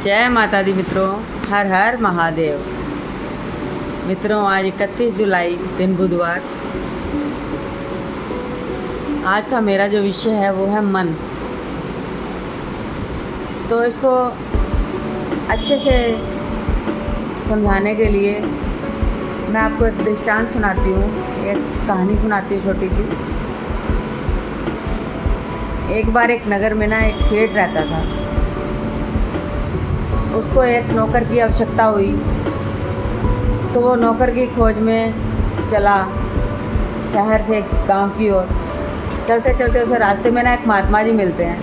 जय माता दी मित्रों, हर हर महादेव। मित्रों, आज 31 जुलाई दिन बुधवार। आज का मेरा जो विषय है वो है मन। तो इसको अच्छे से समझाने के लिए मैं आपको एक दृष्टांत सुनाती हूँ, एक कहानी सुनाती हूँ छोटी सी। एक बार एक नगर में ना एक सेठ रहता था। उसको एक नौकर की आवश्यकता हुई, तो वो नौकर की खोज में चला शहर से गांव की ओर। चलते चलते उसे रास्ते में ना एक महात्मा जी मिलते हैं।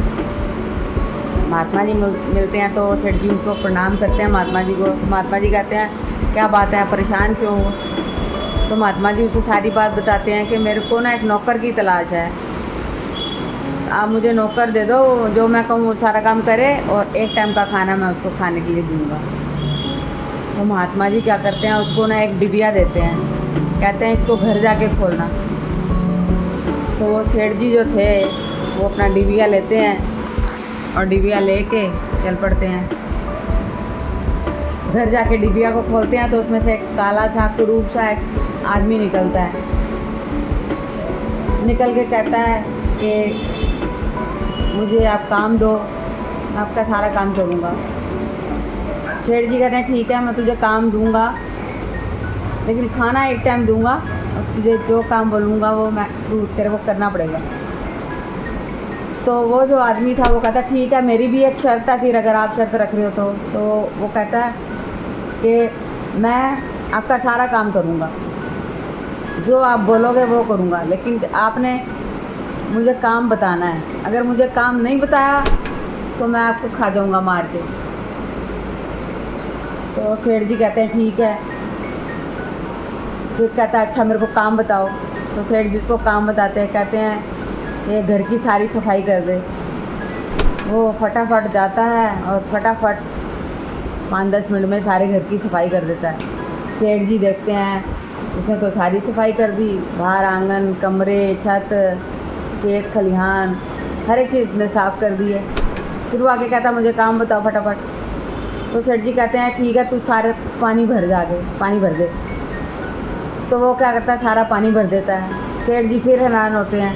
महात्मा जी मिलते हैं तो सेठ जी उनको प्रणाम करते हैं महात्मा जी को। महात्मा जी कहते हैं, क्या बात है, परेशान क्यों हो? तो महात्मा जी उसे सारी बात बताते हैं कि मेरे को ना एक नौकर की तलाश है, आप मुझे नौकर दे दो, जो मैं कहूँ वो सारा काम करे और एक टाइम का खाना मैं उसको खाने के लिए दूँगा। तो महात्मा जी क्या करते हैं, उसको ना एक डिबिया देते हैं, कहते हैं इसको घर जाके खोलना। तो वो सेठ जी जो थे वो अपना डिबिया लेते हैं और डिबिया लेके चल पड़ते हैं। घर जाके डिबिया को खोलते हैं तो उसमें से एक काला सा कुरूप सा एक आदमी निकलता है। निकल के कहता है कि मुझे आप काम दो, मैं आपका सारा काम करूँगा। सेठ जी कहते हैं, ठीक है, मैं तुझे काम दूँगा, लेकिन खाना एक टाइम दूँगा और तुझे जो काम बोलूँगा वो तेरे को करना पड़ेगा। तो वो जो आदमी था वो कहता, ठीक है, मेरी भी एक शर्त है, फिर अगर आप शर्त रख रहे हो तो वो कहता है कि मैं आपका सारा काम करूँगा, जो आप बोलोगे वो करूँगा, लेकिन आपने मुझे काम बताना है। अगर मुझे काम नहीं बताया तो मैं आपको खा जाऊँगा मार के। तो सेठ जी कहते हैं, ठीक है। फिर कहता है, अच्छा मेरे को काम बताओ। तो सेठ जी उसको काम बताते हैं, कहते हैं कि घर की सारी सफाई कर दे। वो फटाफट जाता है और फटाफट 5-10 मिनट में सारे घर की सफाई कर देता है। सेठ जी देखते हैं, उसने तो सारी सफाई कर दी, बाहर आंगन, कमरे, छत, खेत खलिहान, हर एक चीज़ ने साफ़ कर दी है। फिर वो आके कहता, मुझे काम बताओ फटाफट। तो सेठ जी कहते हैं, ठीक है, तू सारे पानी भर दे। तो वो क्या करता है, सारा पानी भर देता है। सेठ जी फिर हैरान होते हैं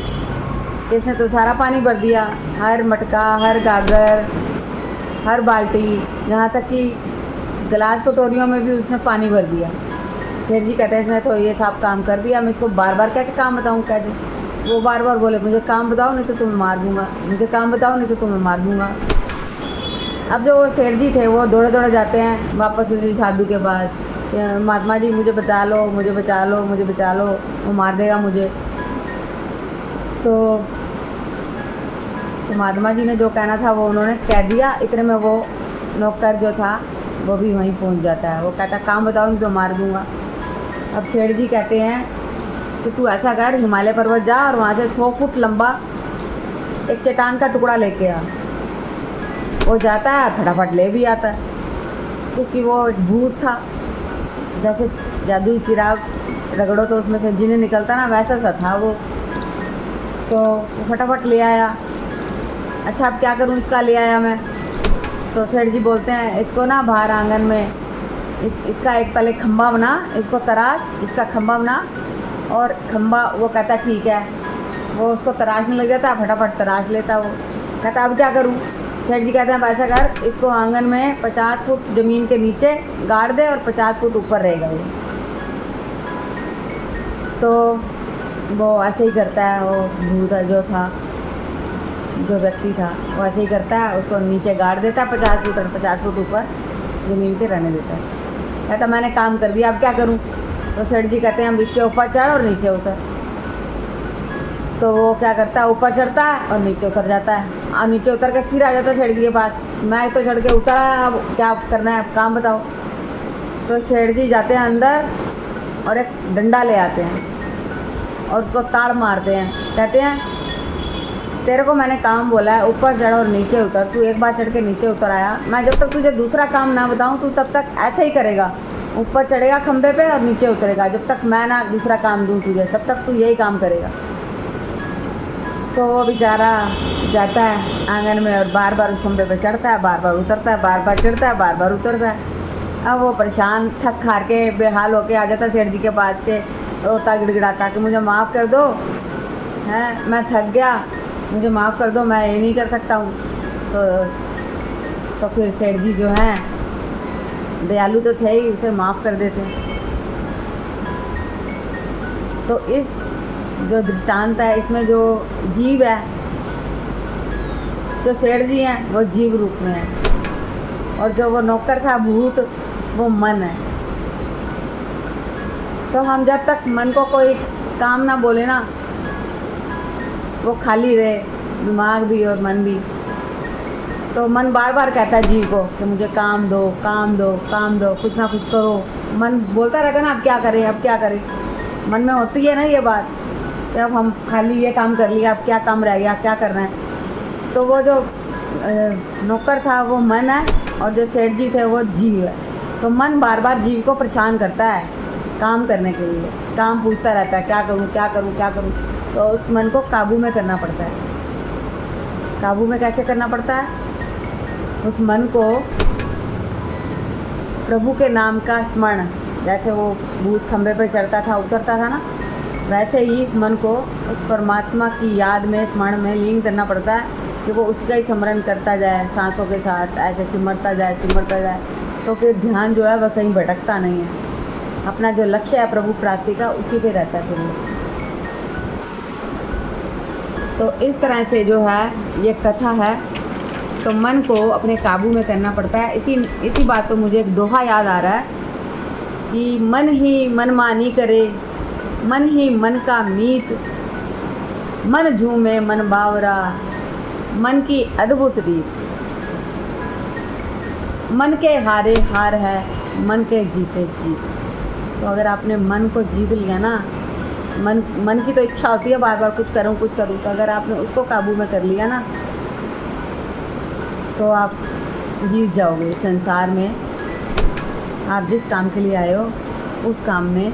कि इसने तो सारा पानी भर दिया, हर मटका, हर गागर, हर बाल्टी, यहाँ तक कि गिलास कटोरियों में भी उसने पानी भर दिया। सेठ जी कहते हैं, इसने तो ये सब काम कर दिया, मैं इसको बार बार कैसे काम बताऊँ? कैसे? वो बार बार बोले, मुझे काम बताओ नहीं तो तुम्हें मार दूँगा, मुझे काम बताओ नहीं तो तुम्हें मार दूँगा। अब जो वो सेठ जी थे वो दौड़े दौड़े जाते हैं वापस उसी साधु के पास कि महात्मा जी मुझे बचा लो, मुझे बचा लो, मुझे बचा लो, वो मार देगा मुझे। तो महात्मा जी ने जो कहना था वो उन्होंने कह दिया। इतने में वो नौकर जो था वो भी वहीं पहुंच जाता है। वो कहता, काम बताओ नहीं तो मार दूँगा। अब सेठ जी कहते हैं कि तू ऐसा कर, हिमालय पर्वत जा और वहाँ से 100 फुट लंबा एक चट्टान का टुकड़ा लेके आ। वो जाता है, फटाफट ले भी आता है, क्योंकि वो एक भूत था। जैसे जादुई चिराग रगड़ो तो उसमें से जिन्हें निकलता ना, वैसा सा था वो। तो वो फटाफट ले आया। अच्छा, अब क्या करूँ, इसका ले आया मैं। तो सेठ जी बोलते हैं, इसको ना बाहर आंगन में इसका एक पहले खंबा बना, इसको तराश, इसका खंबा बना। और खंबा, वो कहता ठीक है, वो उसको तराशने लग जाता है, फटाफट तराश लेता। वो कहता, अब क्या करूँ? सेठ जी कहते हैं, ऐसा कर, इसको आंगन में 50 फुट ज़मीन के नीचे गाड़ दे और 50 फुट ऊपर रहेगा वो। तो वो ऐसे ही करता है। वो भूत जो था, जो व्यक्ति था, वो ऐसे ही करता है, उसको नीचे गाड़ देता है 50 फुट और 50 फुट ऊपर ज़मीन पे रहने देता है। कहता, मैंने काम कर दिया, अब क्या करूँ? तो सेठ जी कहते हैं, हम इसके ऊपर चढ़ और नीचे उतर। तो वो क्या करता है, ऊपर चढ़ता है और नीचे उतर जाता है। और नीचे उतर के फिर आ जाता है सेठ जी के पास। मैं तो चढ़ के उतरा है, अब क्या करना है, अब काम बताओ। तो सेठ जी जाते हैं अंदर और एक डंडा ले आते हैं और उसको ताड़ मारते हैं। कहते हैं, तेरे को मैंने काम बोला है, ऊपर चढ़ और नीचे उतर, तू एक बार चढ़ के नीचे उतर आया, मैं जब तक तुझे दूसरा काम ना बताऊँ तू तब तक ऐसे ही करेगा, ऊपर चढ़ेगा खंबे पे और नीचे उतरेगा। जब तक मैं ना दूसरा काम दूँ तुझे तब तक तू यही काम करेगा। तो वो बेचारा जाता है आंगन में और बार बार उस खंबे पे चढ़ता है, बार बार उतरता है, बार बार चढ़ता है, बार बार उतरता है। अब वो परेशान थक हार के बेहाल होके आ जाता है सेठ जी के पास के, रोता गिड़गिड़ाता कि मुझे माफ़ कर दो, हैं मैं थक गया, मुझे माफ़ कर दो, मैं ये नहीं कर सकता हूँ। तो फिर सेठ जी जो हैं दयालु तो थे ही, उसे माफ़ कर देते। तो इस जो दृष्टांत है इसमें जो जीव है, जो सेठ जी हैं वो जीव रूप में है, और जो वो नौकर था भूत वो मन है। तो हम जब तक मन को कोई काम ना बोले ना, वो खाली रहे, दिमाग भी और मन भी, तो मन बार बार कहता है जीव को कि मुझे काम दो, काम दो, काम दो, कुछ ना कुछ करो। मन बोलता रहता है ना, अब क्या करें, अब क्या करें। मन में होती है ना ये बात कि अब हम खाली ये काम कर लिया, अब क्या काम रह गया, क्या करना है। तो वो जो नौकर था वो मन है, और जो सेठ जी थे वो जीव है। तो मन बार बार जीव को परेशान करता है काम करने के लिए, काम पूछता रहता है क्या करूं, क्या करूं, क्या करूं। तो उस मन को काबू में करना पड़ता है। काबू में कैसे करना पड़ता है? उस मन को प्रभु के नाम का स्मरण, जैसे वो भूत खंबे पर चढ़ता था, उतरता था ना, वैसे ही इस मन को उस परमात्मा की याद में, स्मरण में लीन करना पड़ता है कि वो उसका ही स्मरण करता जाए, सांसों के साथ ऐसे सिमरता जाए, सिमरता जाए। तो फिर ध्यान जो है वह कहीं भटकता नहीं है, अपना जो लक्ष्य है प्रभु प्राप्ति का उसी पे रहता है फिर। तो इस तरह से जो है ये कथा है। तो मन को अपने काबू में करना पड़ता है। इसी बात पर मुझे एक दोहा याद आ रहा है कि मन ही मनमानी करे, मन ही मन का मीत, मन झूमे मन बावरा, मन की अद्भुत रीत, मन के हारे हार है, मन के जीते जीत। तो अगर आपने मन को जीत लिया ना, मन की तो इच्छा होती है बार बार कुछ करूं, कुछ करूं, तो अगर आपने उसको काबू में कर लिया ना, तो आप जीत जाओगे संसार में। आप जिस काम के लिए आए हो उस काम में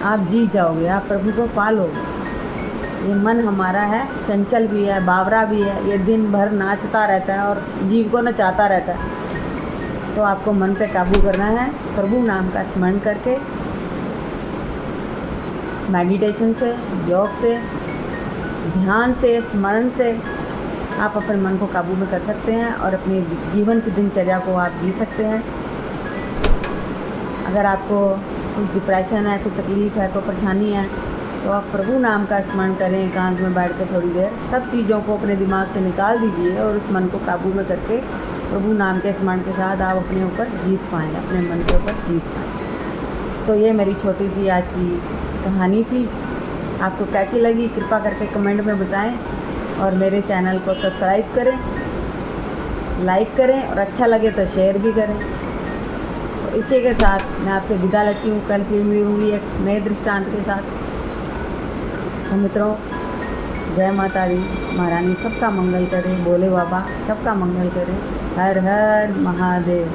आप जीत जाओगे, आप प्रभु को पा लोगे। ये मन हमारा है, चंचल भी है, बावरा भी है, ये दिन भर नाचता रहता है और जीव को नचाता रहता है। तो आपको मन पे काबू करना है प्रभु नाम का स्मरण करके, मेडिटेशन से, योग से, ध्यान से, स्मरण से आप अपने मन को काबू में कर सकते हैं और अपने जीवन की दिनचर्या को आप जी सकते हैं। अगर आपको कुछ डिप्रेशन है, कुछ तकलीफ़ है, कोई परेशानी है, तो आप प्रभु नाम का स्मरण करें, एकांत में बैठ कर थोड़ी देर, सब चीज़ों को अपने दिमाग से निकाल दीजिए और उस मन को काबू में करके प्रभु नाम के स्मरण के साथ आप अपने ऊपर जीत पाएँ, अपने मन के ऊपर जीत पाएँ। तो ये मेरी छोटी सी आज की कहानी थी। आपको कैसी लगी कृपा करके कमेंट में बताएं, और मेरे चैनल को सब्सक्राइब करें, लाइक करें, और अच्छा लगे तो शेयर भी करें। तो इसी के साथ मैं आपसे विदा लेती हूँ। कल फिर मिलूँगी एक नए दृष्टांत के साथ। तो मित्रों, जय माता दी, महारानी सबका मंगल करे, बोले बाबा सबका मंगल करे। हर हर महादेव।